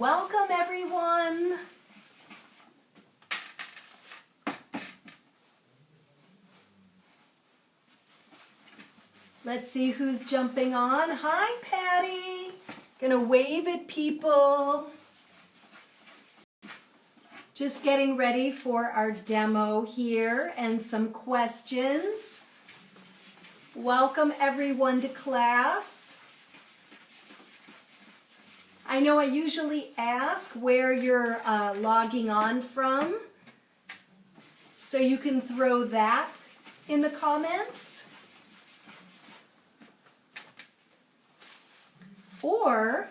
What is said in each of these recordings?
Welcome, everyone. Let's see who's jumping on. Hi, Patty. Gonna wave at people. Just getting ready for our demo here and some questions. Welcome, everyone, to class. I know I usually ask where you're logging on from, so you can throw that in the comments. Or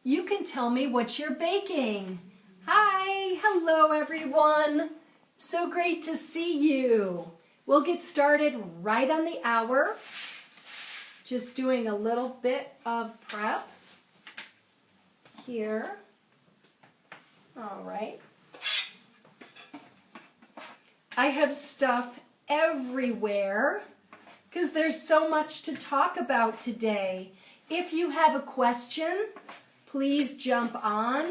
you can tell me what you're baking. Hi, hello everyone. So great to see you. We'll get started right on the hour. Just doing a little bit of prep here. All right. I have stuff everywhere because there's so much to talk about today. If you have a question, please jump on.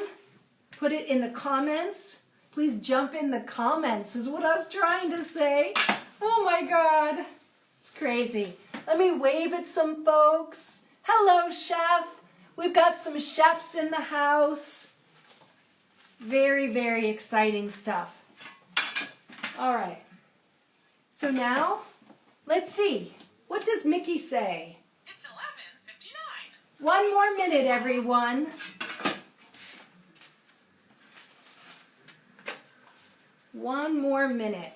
Put it in the comments. Please jump in the comments is what I was trying to say. Oh my God, it's crazy. Let me wave at some folks. Hello, chef. We've got some chefs in the house. Very, very exciting stuff. All right. So now, let's see. What does Mickey say? It's 11:59. One more minute, everyone. One more minute.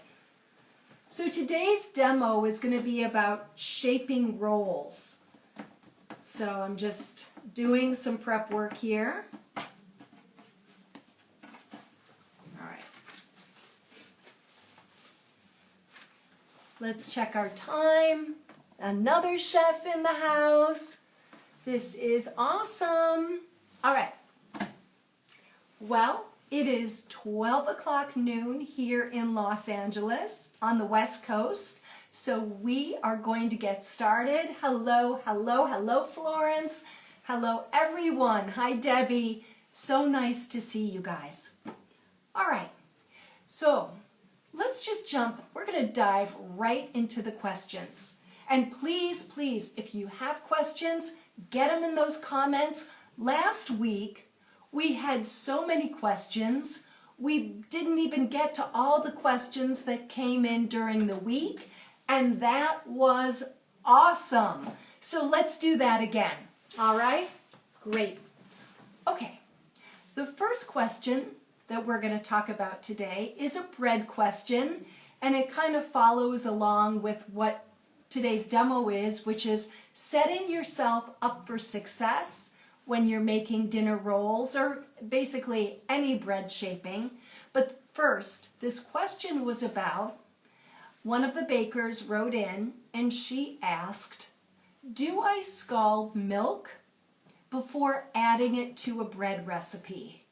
So today's demo is going to be about shaping rolls. So I'm just doing some prep work here. All right. Let's check our time. Another chef in the house. This is awesome. All right. Well, it is 12 o'clock noon here in Los Angeles on the West Coast. So we are going to get started. Hello, hello, hello, Florence. Hello, everyone. Hi, Debbie. So nice to see you guys. All right. So let's just jump. We're going to dive right into the questions. And please, please, if you have questions, get them in those comments. Last week, we had so many questions. We didn't even get to all the questions that came in during the week, and that was awesome. So let's do that again. All right? Great. Okay. The first question that we're going to talk about today is a bread question, and it kind of follows along with what today's demo is, which is setting yourself up for success when you're making dinner rolls or basically any bread shaping. But first, this question was about one of the bakers wrote in and she asked, do I scald milk before adding it to a bread recipe?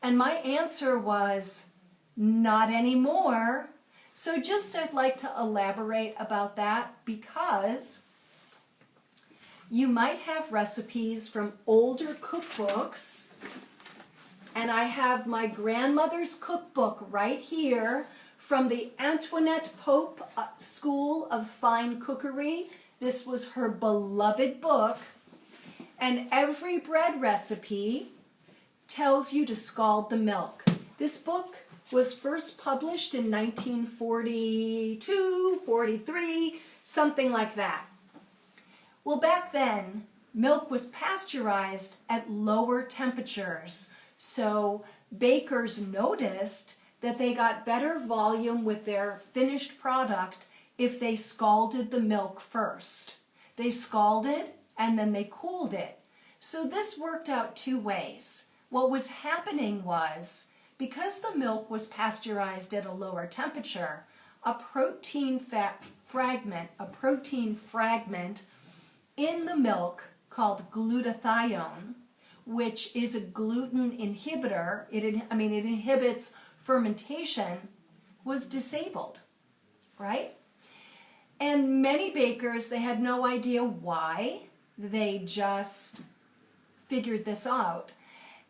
And my answer was, not anymore. So just I'd like to elaborate about that because you might have recipes from older cookbooks, and I have my grandmother's cookbook right here from the Antoinette Pope School of Fine Cookery. This was her beloved book, and every bread recipe tells you to scald the milk. This book was first published in 1942, 43, something like that. Well, back then, milk was pasteurized at lower temperatures, so bakers noticed that they got better volume with their finished product if they scalded the milk first. They scalded and then they cooled it. So this worked out two ways. What was happening was, because the milk was pasteurized at a lower temperature, a protein fragment in the milk called glutathione, which is a gluten inhibitor, it inhibits fermentation, was disabled, right? And many bakers, they had no idea why. They just figured this out.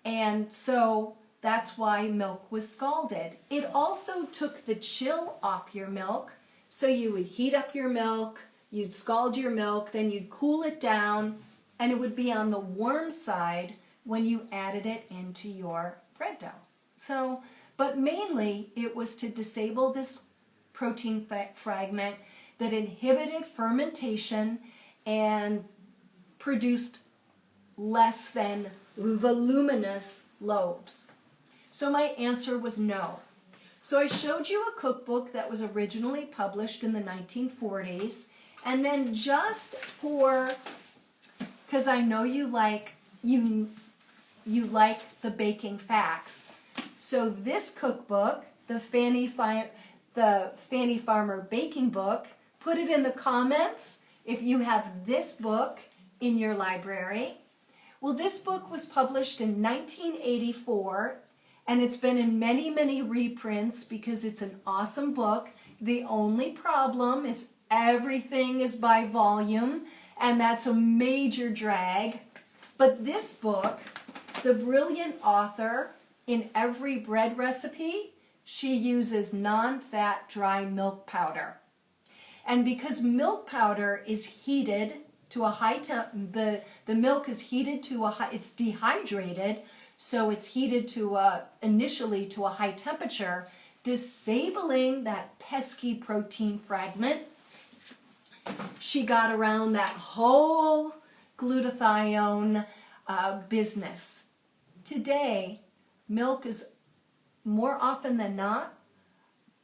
And so that's why milk was scalded. It also took the chill off your milk. So you would heat up your milk, you'd scald your milk, then you'd cool it down, and it would be on the warm side when you added it into your bread dough. So, but mainly it was to disable this protein fragment that inhibited fermentation and produced less than voluminous loaves. So my answer was no. So I showed you a cookbook that was originally published in the 1940s, and then just for, because I know you like the baking facts. So this cookbook, the Fanny Farmer Baking Book, put it in the comments if you have this book in your library. Well, this book was published in 1984, and it's been in many, many reprints because it's an awesome book. The only problem is everything is by volume, and that's a major drag. But this book, the brilliant author, in every bread recipe, she uses non-fat dry milk powder. And because milk powder is heated to a high temp, the milk is heated to a high, it's dehydrated, so it's heated to initially to a high temperature, disabling that pesky protein fragment. She got around that whole glutathione business. Today, milk is more often than not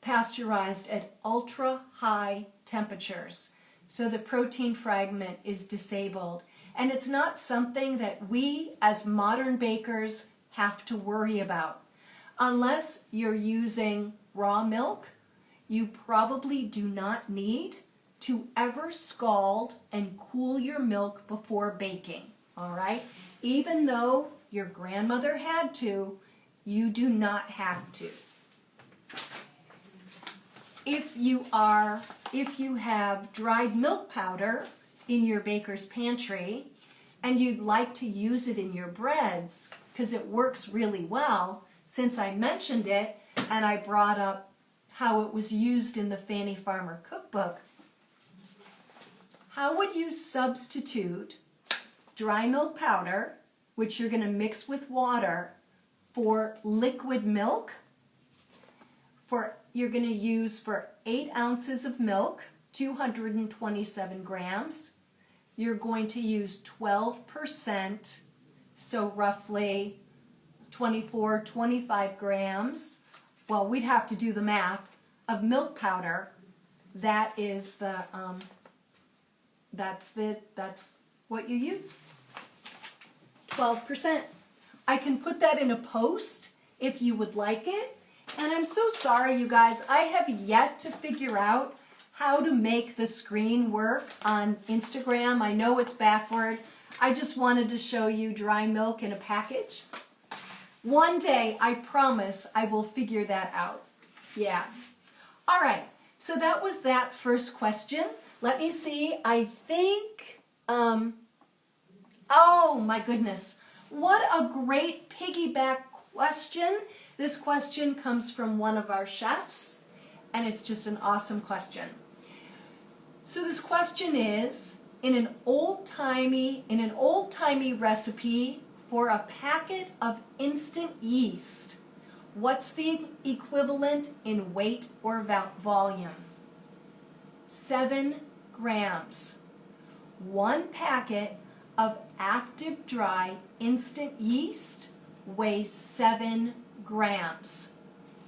pasteurized at ultra high temperatures. So the protein fragment is disabled. And it's not something that we as modern bakers have to worry about. Unless you're using raw milk, you probably do not need to ever scald and cool your milk before baking, all right? Even though your grandmother had to, you do not have to. If you have dried milk powder in your baker's pantry and you'd like to use it in your breads because it works really well, since I mentioned it and I brought up how it was used in the Fanny Farmer cookbook, how would you substitute dry milk powder, which you're going to mix with water, for liquid milk? You're going to use for 8 ounces of milk, 227 grams. You're going to use 12%, so roughly 25 grams. Well, we'd have to do the math of milk powder. That is that's what you use. 12%. I can put that in a post if you would like it. And I'm so sorry, you guys. I have yet to figure out how to make the screen work on Instagram. I know it's backward. I just wanted to show you dry milk in a package. One day, I promise, I will figure that out. Yeah. All right. So that was that first question. Let me see. I think, oh my goodness. What a great piggyback question. This question comes from one of our chefs, and it's just an awesome question. So this question is, in an old-timey recipe for a packet of instant yeast, what's the equivalent in weight or volume? 7 grams. 1 packet of active dry instant yeast weighs 7 grams.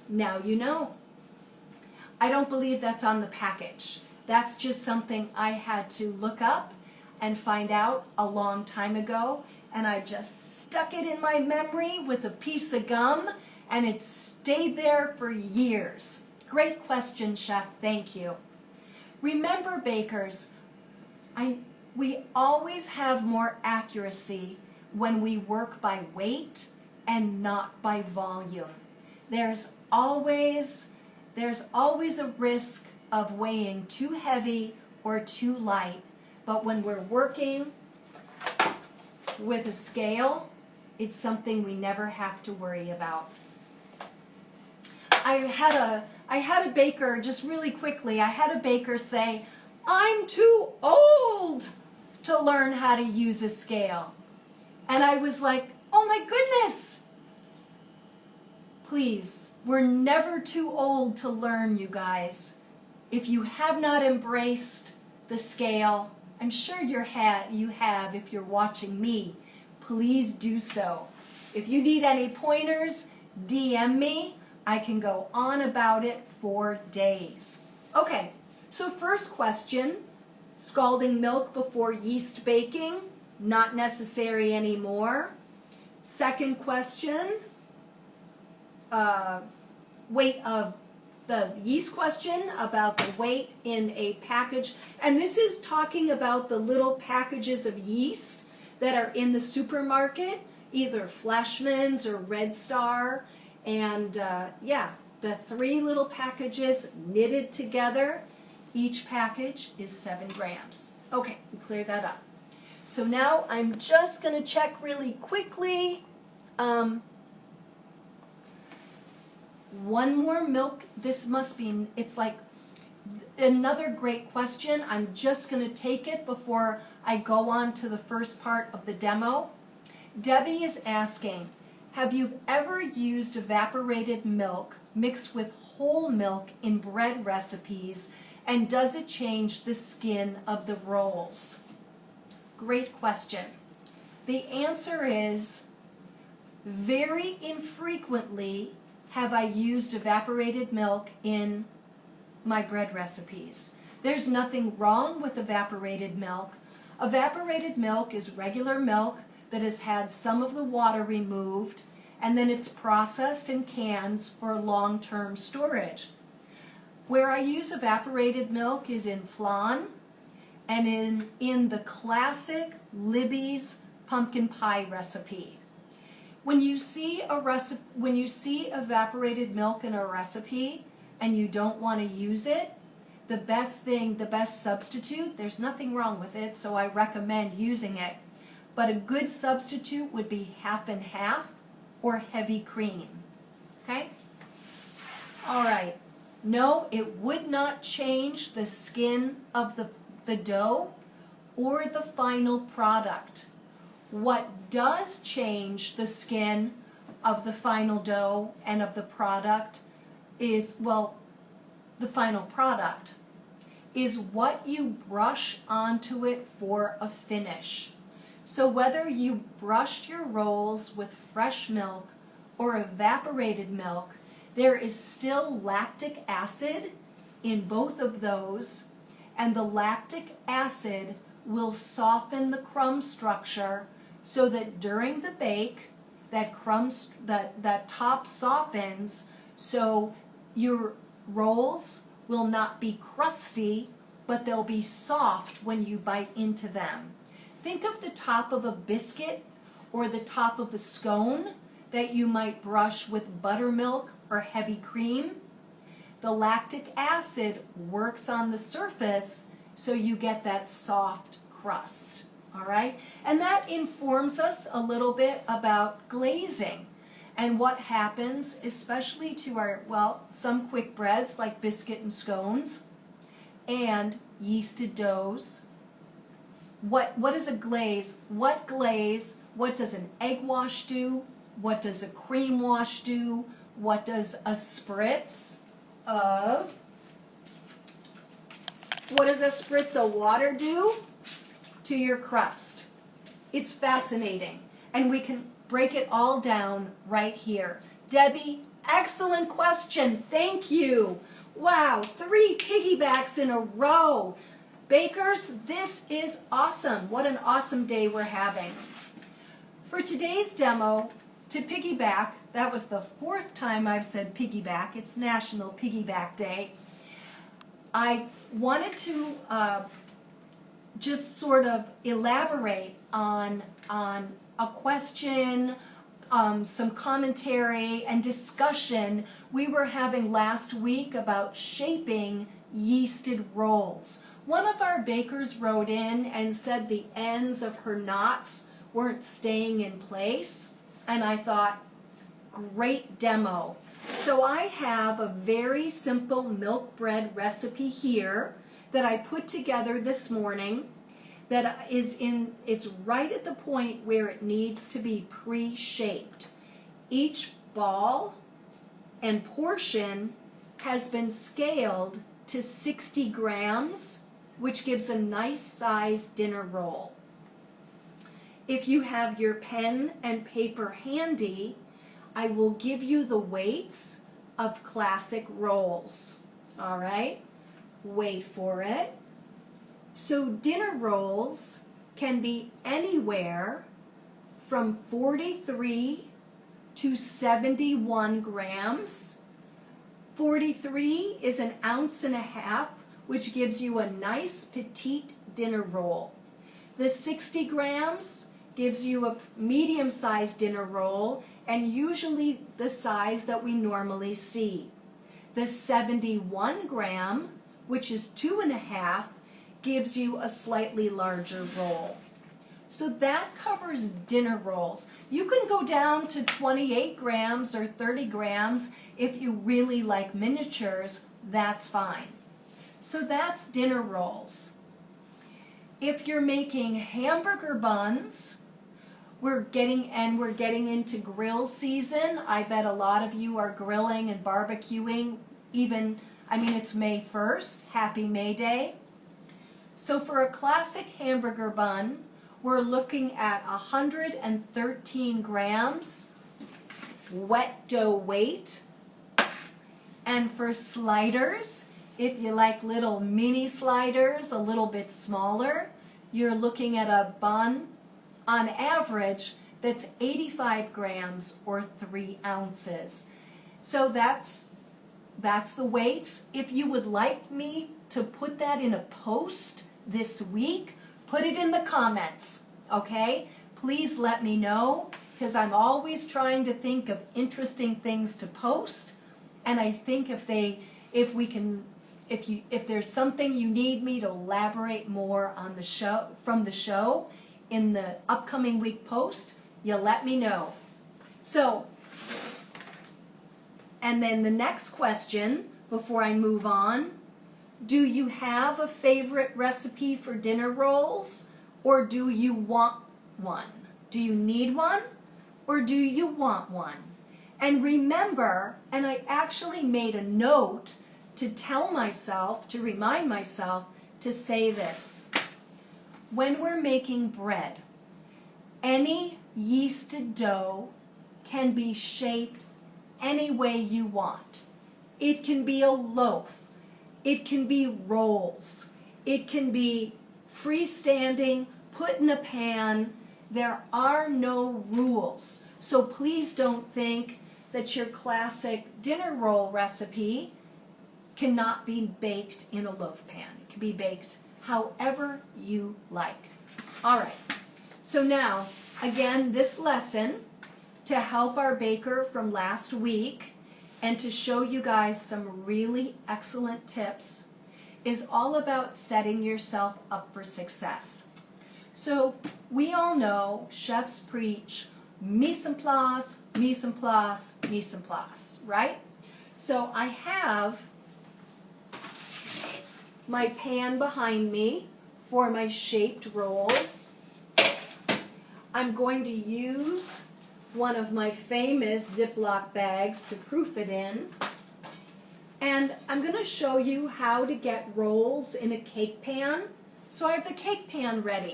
Now you know. I don't believe that's on the package. That's just something I had to look up and find out a long time ago, and I just stuck it in my memory with a piece of gum, and it stayed there for years. Great question, Chef. Thank you. Remember, bakers, we always have more accuracy when we work by weight and not by volume. There's always a risk of weighing too heavy or too light, but when we're working with a scale It's something we never have to worry about. I had a baker, just really quickly, I had a baker say, "I'm too old to learn how to use a scale." And I was like, oh my goodness. Please, we're never too old to learn, you guys. If you have not embraced the scale, I'm sure you have if you're watching me. Please do so. If you need any pointers, DM me. I can go on about it for days. Okay, so first question, scalding milk before yeast baking, not necessary anymore. Second question, weight of the yeast question about the weight in a package. And this is talking about the little packages of yeast that are in the supermarket, either Fleshman's or Red Star. And yeah, the 3 little packages knitted together. Each package is 7 grams. Okay, we cleared that up. So now I'm just going to check really quickly. One more milk. This must be, it's like another great question. I'm just going to take it before I go on to the first part of the demo. Debbie is asking, have you ever used evaporated milk mixed with whole milk in bread recipes, and does it change the skin of the rolls? Great question. The answer is very infrequently have I used evaporated milk in my bread recipes. There's nothing wrong with evaporated milk. Evaporated milk is regular milk that has had some of the water removed, and then it's processed in cans for long-term storage. Where I use evaporated milk is in flan and in the classic Libby's pumpkin pie recipe. When you see evaporated milk in a recipe and you don't want to use it, the best substitute, there's nothing wrong with it, so I recommend using it. But a good substitute would be half and half or heavy cream. Okay? All right. No, it would not change the skin of the dough or the final product. What does change the skin of the final dough and of the product is, well, the final product is what you brush onto it for a finish. So whether you brushed your rolls with fresh milk or evaporated milk, there is still lactic acid in both of those, and the lactic acid will soften the crumb structure so that during the bake, that top softens, so your rolls will not be crusty, but they'll be soft when you bite into them. Think of the top of a biscuit or the top of a scone that you might brush with buttermilk or heavy cream. The lactic acid works on the surface so you get that soft crust. All right? And that informs us a little bit about glazing and what happens, especially to our, well, some quick breads like biscuit and scones and yeasted doughs. What is a glaze? What does an egg wash do? What does a cream wash do? What does a spritz of water do to your crust? It's fascinating, and we can break it all down right here. Debbie, excellent question. Thank you. Wow, 3 piggybacks in a row. Bakers, this is awesome. What an awesome day we're having. For today's demo, to piggyback, that was the 4th time I've said piggyback. It's National Piggyback Day. I wanted to just sort of elaborate on a question, some commentary and discussion we were having last week about shaping yeasted rolls. One of our bakers wrote in and said the ends of her knots weren't staying in place. and I thought, great demo. So I have a very simple milk bread recipe here that I put together this morning that it's right at the point where it needs to be pre-shaped. Each ball and portion has been scaled to 60 grams, which gives a nice sized dinner roll. If you have your pen and paper handy, I will give you the weights of classic rolls. All right? Wait for it. So dinner rolls can be anywhere from 43 to 71 grams. 43 is an ounce and a half, which gives you a nice petite dinner roll. The 60 grams gives you a medium-sized dinner roll, and usually the size that we normally see. The 71 gram, which is 2.5, gives you a slightly larger roll. So that covers dinner rolls. You can go down to 28 grams or 30 grams if you really like miniatures, that's fine. So that's dinner rolls. If you're making hamburger buns, we're getting into grill season. I bet a lot of you are grilling and barbecuing it's May 1st. Happy May Day. So for a classic hamburger bun, we're looking at 113 grams wet dough weight. And for sliders, if you like little mini sliders, a little bit smaller, you're looking at a bun on average that's 85 grams or 3 ounces. So that's the weights. If you would like me to put that in a post this week, put it in the comments, okay? Please let me know, because I'm always trying to think of interesting things to post, and I think if there's something you need me to elaborate more on from the show in the upcoming week post, you let me know. So, and then the next question before I move on, do you have a favorite recipe for dinner rolls, or do you want one? Do you need one, or do you want one? And remember, and I actually made a note to remind myself to say this. When we're making bread, any yeasted dough can be shaped any way you want. It can be a loaf. It can be rolls. It can be freestanding, put in a pan. There are no rules. So please don't think that your classic dinner roll recipe cannot be baked in a loaf pan. It can be baked however you like. All right. So now, again, this lesson, to help our baker from last week and to show you guys some really excellent tips, is all about setting yourself up for success. So we all know chefs preach mise en place, mise en place, mise en place, right? So I have my pan behind me for my shaped rolls. I'm going to use one of my famous Ziploc bags to proof it in. And I'm going to show you how to get rolls in a cake pan. So I have the cake pan ready.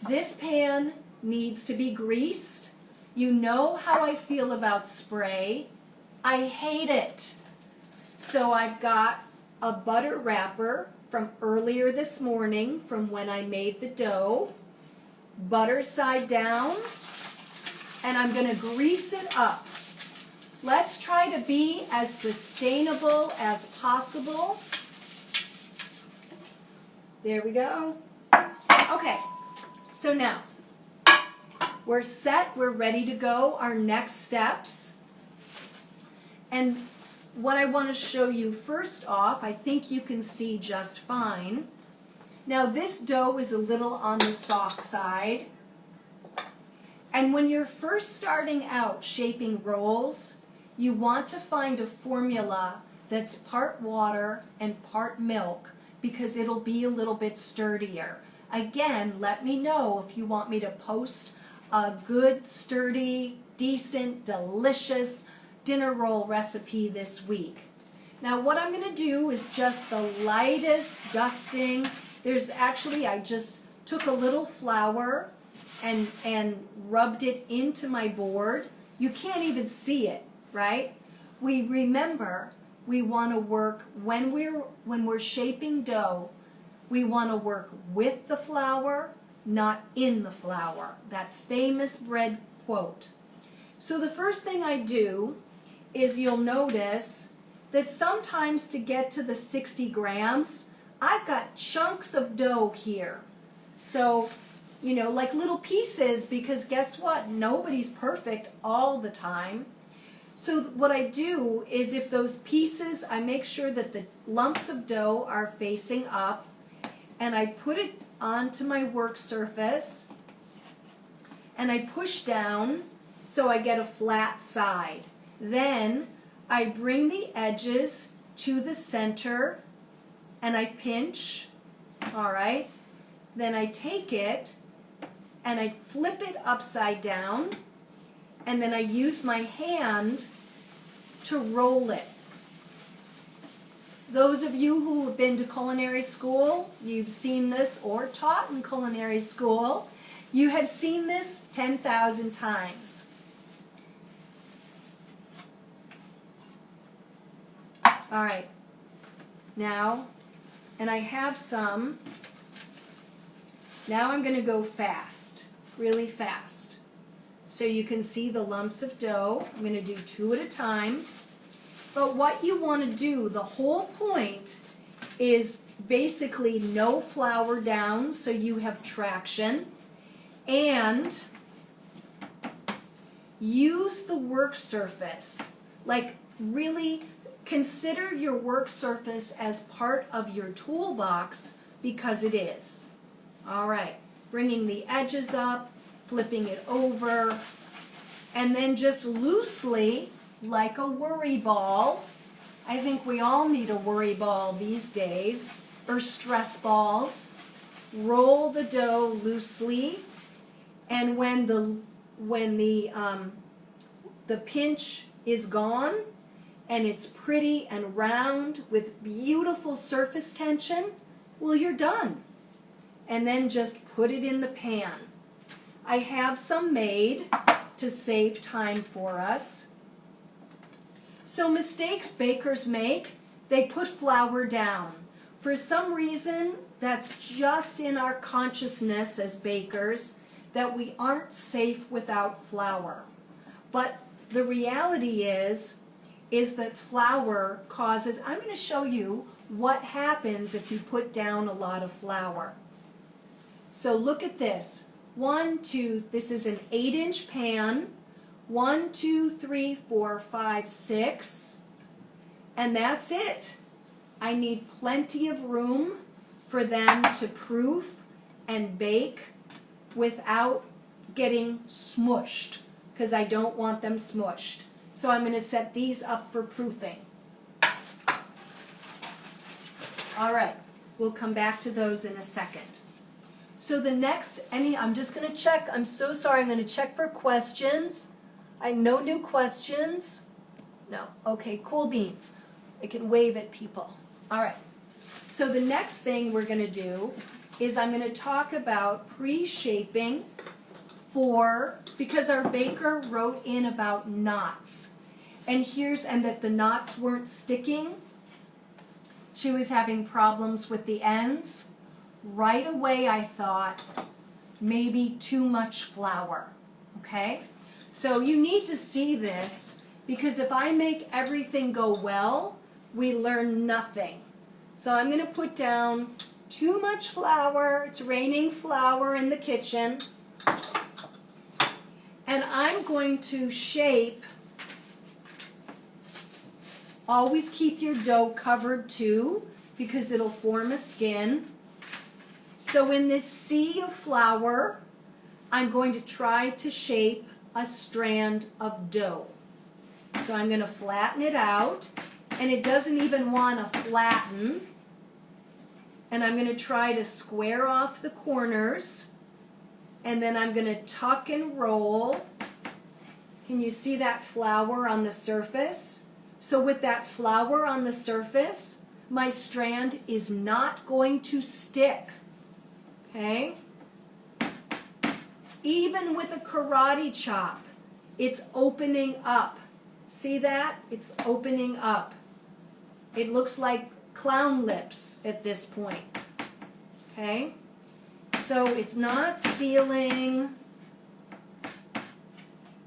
This pan needs to be greased. You know how I feel about spray. I hate it. So I've got a butter wrapper from earlier this morning from when I made the dough. Butter side down. And I'm going to grease it up. Let's try to be as sustainable as possible. There we go. Okay, so now we're set, we're ready to go. Our next steps. And what I want to show you first off, I think you can see just fine. Now this dough is a little on the soft side. And when you're first starting out shaping rolls, you want to find a formula that's part water and part milk because it'll be a little bit sturdier. Again, let me know if you want me to post a good, sturdy, decent, delicious dinner roll recipe this week. Now what I'm going to do is just the lightest dusting. There's actually, I just took a little flour and rubbed it into my board. You can't even see it, right? We remember we want to work when we're shaping dough, we want to work with the flour, not in the flour. That famous bread quote. So the first thing I do is you'll notice that sometimes to get to the 60 grams, I've got chunks of dough here. So, you know, like little pieces, because guess what? Nobody's perfect all the time. So what I do is if those pieces, I make sure that the lumps of dough are facing up, and I put it onto my work surface, and I push down so I get a flat side. Then I bring the edges to the center, and I pinch, all right? Then I take it, and I flip it upside down, and then I use my hand to roll it. Those of you who have been to culinary school, you've seen this, or taught in culinary school, you have seen this 10,000 times. All right, now, and I have some, now I'm going to go fast, really fast. So you can see the lumps of dough. I'm going to do 2 at a time. But what you want to do, the whole point is basically no flour down so you have traction, and use the work surface. Like really consider your work surface as part of your toolbox because it is. All right, bringing the edges up, flipping it over, and then just loosely, like a worry ball. I think we all need a worry ball these days, or stress balls. Roll the dough loosely, and when the pinch is gone and it's pretty and round with beautiful surface tension, well, you're done. And then just put it in the pan. I have some made to save time for us. So mistakes bakers make, they put flour down. For some reason, that's just in our consciousness as bakers, that we aren't safe without flour. But the reality is that flour causes, I'm going to show you what happens if you put down a lot of flour. So look at this. 1, 2, this is an 8-inch pan. 1, 2, 3, 4, 5, 6. And that's it. I need plenty of room for them to proof and bake without getting smushed, because I don't want them smushed. So I'm going to set these up for proofing. All right, we'll come back to those in a second. So the next, I'm just going to check, I'm so sorry, I'm going to check for questions. No new questions. No, okay, cool beans. I can wave at people. All right, so the next thing we're going to do is I'm going to talk about pre-shaping because our baker wrote in about knots. And that the knots weren't sticking. She was having problems with the ends. Right away I thought, maybe too much flour, okay? So you need to see this, because if I make everything go well, we learn nothing. So I'm going to put down too much flour. It's raining flour in the kitchen. And I'm going to shape. Always keep your dough covered too, because it'll form a skin. So in this sea of flour, I'm going to try to shape a strand of dough. So I'm going to flatten it out, and it doesn't even want to flatten. And I'm going to try to square off the corners, and then I'm going to tuck and roll. Can you see that flour on the surface? So with that flour on the surface, my strand is not going to stick. Okay? Even with a karate chop, it's opening up. See that? It's opening up. It looks like clown lips at this point. Okay? So it's not sealing.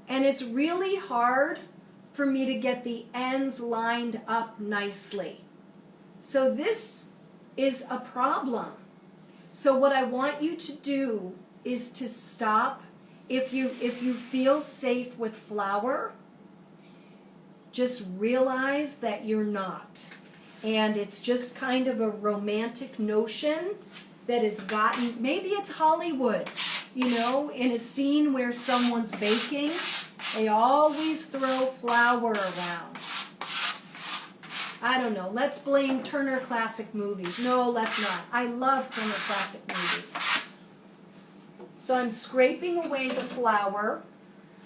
And it's really hard for me to get the ends lined up nicely. So this is a problem. So what I want you to do is to stop. If you feel safe with flour, just realize that you're not. And it's just kind of a romantic notion that has gotten, maybe it's Hollywood, you know, in a scene where someone's baking, they always throw flour around. I don't know, let's blame Turner Classic Movies. No, let's not. I love Turner Classic Movies. So I'm scraping away the flour,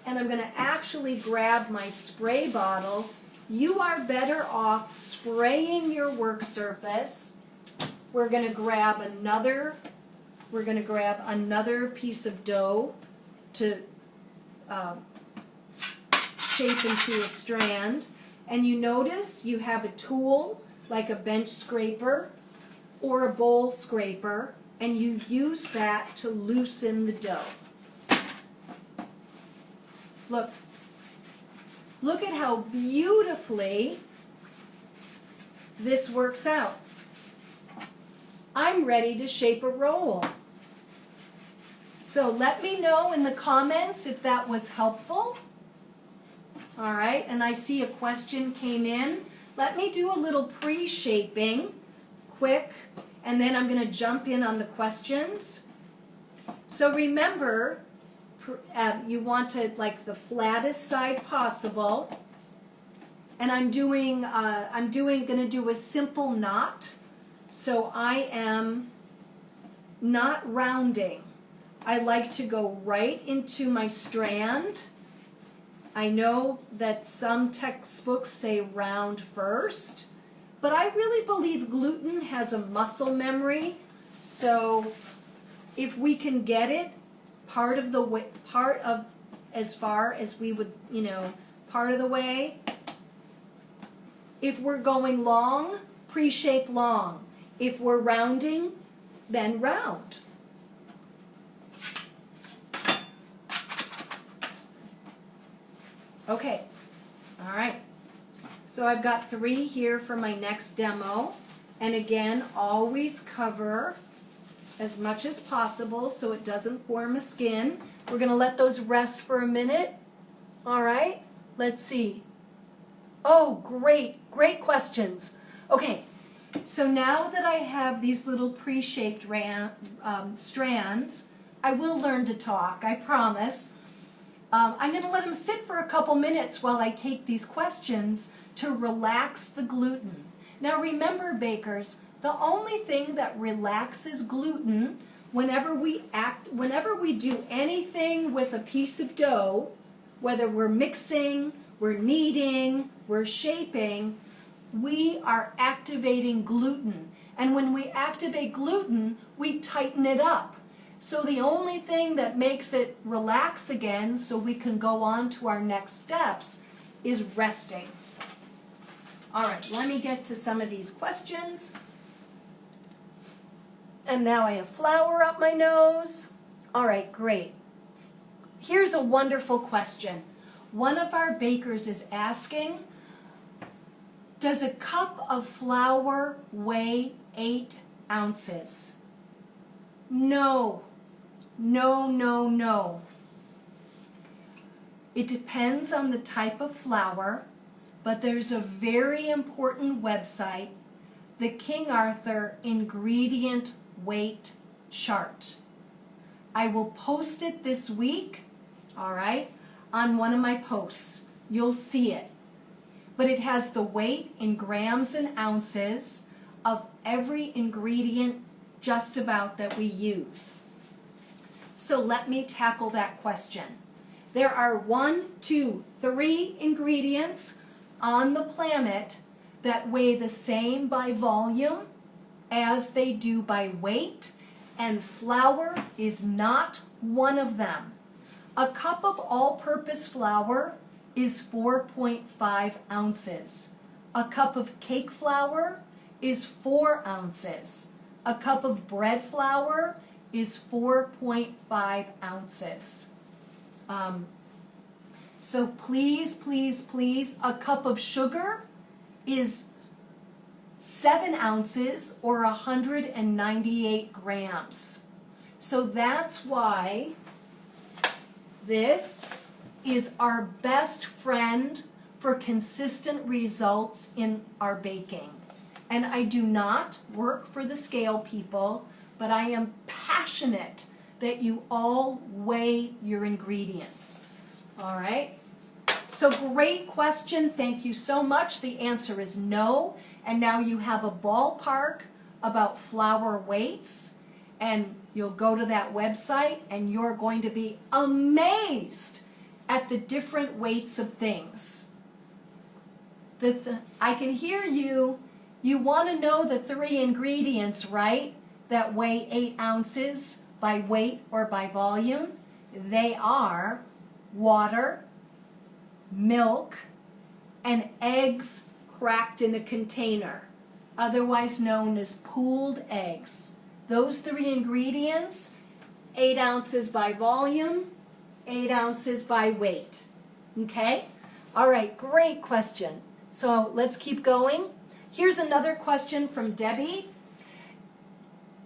and I'm going to actually grab my spray bottle. You are better off spraying your work surface. We're going to grab another piece of dough to shape into a strand. And you notice you have a tool like a bench scraper or a bowl scraper, and you use that to loosen the dough. Look at how beautifully this works out. I'm ready to shape a roll. So let me know in the comments if that was helpful. All right, and I see a question came in. Let me do a little pre-shaping, quick, and then I'm going to jump in on the questions. So remember, you want to like the flattest side possible, and I'm going to do a simple knot. So I am not rounding. I like to go right into my strand. I know that some textbooks say round first, but I really believe gluten has a muscle memory. So if we can get it part of as far as we would, part of the way. If we're going long, pre-shape long. If we're rounding, then round. Okay, all right. So I've got 3 here for my next demo. And again, always cover as much as possible so it doesn't form a skin. We're going to let those rest for a minute. All right, let's see. Oh, great questions. Okay, so now that I have these little pre-shaped strands, I will learn to talk, I promise. I'm going to let them sit for a couple minutes while I take these questions to relax the gluten. Now remember, bakers, the only thing that relaxes gluten whenever we do anything with a piece of dough, whether we're mixing, we're kneading, we're shaping, we are activating gluten. And when we activate gluten, we tighten it up. So the only thing that makes it relax again so we can go on to our next steps is resting. All right, let me get to some of these questions. And now I have flour up my nose. All right, great. Here's a wonderful question. One of our bakers is asking, does a cup of flour weigh 8 ounces? No. No. It depends on the type of flour, but there's a very important website, the King Arthur Ingredient Weight Chart. I will post it this week, all right, on one of my posts. You'll see it. But it has the weight in grams and ounces of every ingredient just about that we use. So let me tackle that question. There are 3 ingredients on the planet that weigh the same by volume as they do by weight, and flour is not one of them. A cup of all-purpose flour is 4.5 ounces. A cup of cake flour is 4 ounces. A cup of bread flour is 4.5 ounces. So please, please, please, a cup of sugar is 7 ounces or 198 grams. So that's why this is our best friend for consistent results in our baking. And I do not work for the scale people, but I am passionate that you all weigh your ingredients. All right? So great question. Thank you so much. The answer is no. And now you have a ballpark about flour weights. And you'll go to that website and you're going to be amazed at the different weights of things. I can hear you. You want to know the 3 ingredients, right? That weigh 8 ounces by weight or by volume. They are water, milk, and eggs cracked in a container, otherwise known as pooled eggs. Those 3 ingredients, 8 ounces by volume, 8 ounces by weight. Okay? All right, great question. So let's keep going. Here's another question from Debbie.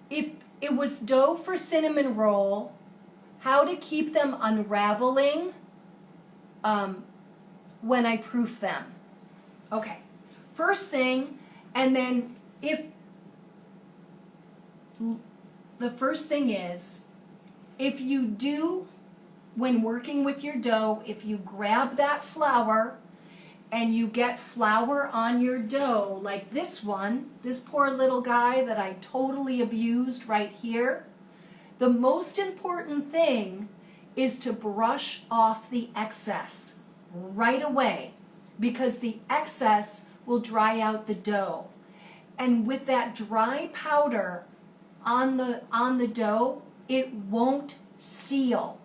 If it was dough for cinnamon roll, how to keep them unraveling when I proof them? Okay, first thing, and then the first thing is, if you do, when working with your dough, if you grab that flour and you get flour on your dough, like this one, this poor little guy that I totally abused right here, the most important thing is to brush off the excess right away, because the excess will dry out the dough. And with that dry powder on the dough, it won't seal.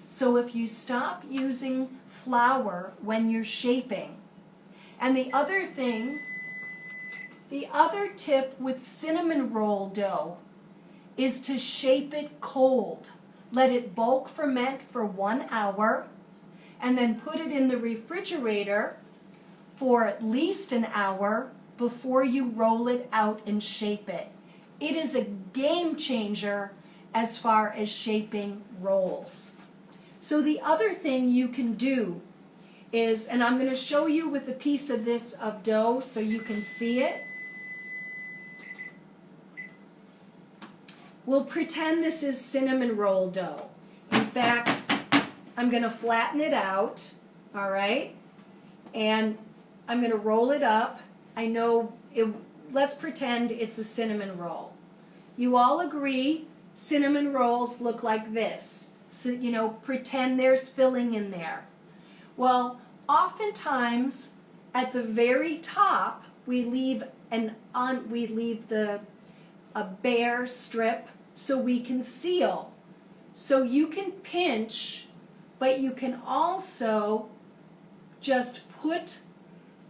So if you stop using flour when you're shaping. And the other tip with cinnamon roll dough is to shape it cold. Let it bulk ferment for 1 hour and then put it in the refrigerator for at least an hour before you roll it out and shape it. It is a game changer as far as shaping rolls. So the other thing you can do is, and I'm going to show you with a piece of this of dough so you can see it. We'll pretend this is cinnamon roll dough. In fact, I'm going to flatten it out, all right? And I'm going to roll it up. I know, let's pretend it's a cinnamon roll. You all agree cinnamon rolls look like this. So, pretend there's filling in there. Well, oftentimes at the very top we leave a bare strip so we can seal. So you can pinch, but you can also just put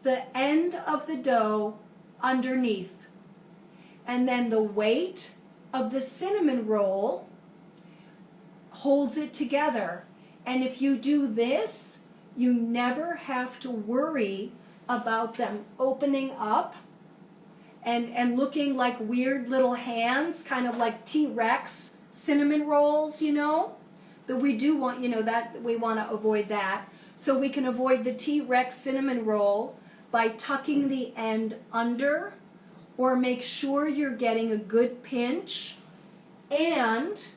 the end of the dough underneath. And then the weight of the cinnamon roll holds it together. And if you do this, you never have to worry about them opening up and looking like weird little hands, kind of like T-Rex cinnamon rolls, that we do want, that we want to avoid that. So we can avoid the T-Rex cinnamon roll by tucking the end under, or make sure you're getting a good pinch, and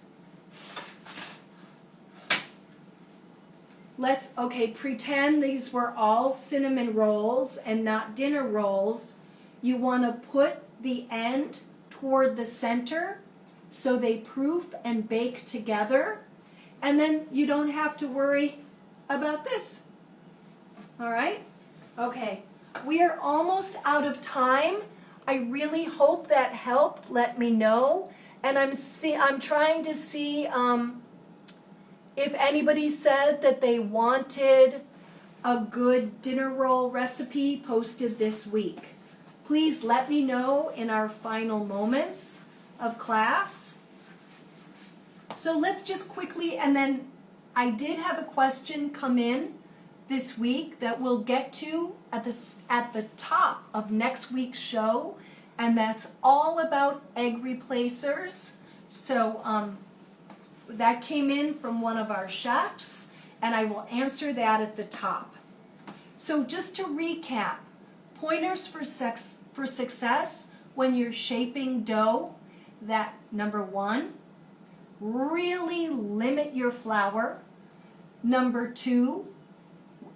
Okay, pretend these were all cinnamon rolls and not dinner rolls. You want to put the end toward the center so they proof and bake together. And then you don't have to worry about this. All right? Okay, we are almost out of time. I really hope that helped. Let me know. And I'm trying to see if anybody said that they wanted a good dinner roll recipe posted this week. Please let me know in our final moments of class. So let's just quickly, and then I did have a question come in this week that we'll get to at the top of next week's show, and that's all about egg replacers. So that came in from one of our chefs, and I will answer that at the top. So just to recap, pointers for success when you're shaping dough, that number 1, really limit your flour. Number 2,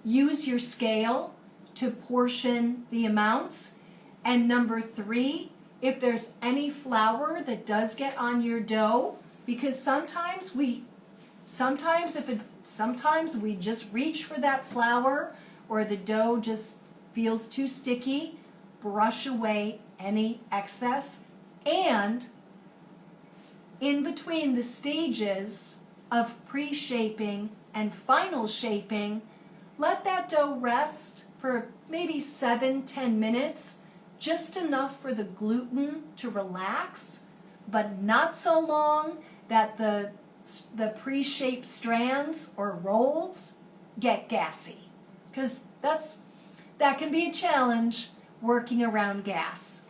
use your scale to portion the amounts. And number 3, if there's any flour that does get on your dough, because sometimes we just reach for that flour or the dough just feels too sticky, brush away any excess. And in between the stages of pre-shaping and final shaping, let that dough rest for maybe 7-10 minutes, just enough for the gluten to relax, but not so long that the pre-shaped strands or rolls get gassy, because that can be a challenge working around gas.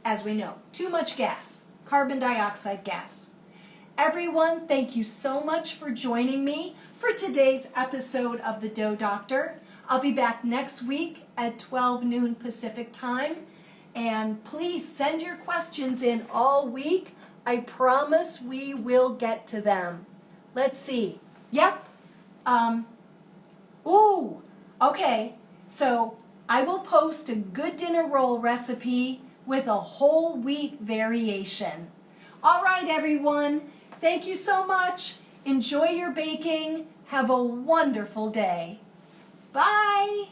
As we know, too much gas, carbon dioxide gas. Everyone, thank you so much for joining me for today's episode of The Dough Doctor. I'll be back next week at 12 noon Pacific time. And please send your questions in all week. I promise we will get to them. Let's see. Yep. Okay. So I will post a good dinner roll recipe with a whole wheat variation. All right, everyone. Thank you so much. Enjoy your baking. Have a wonderful day. Bye.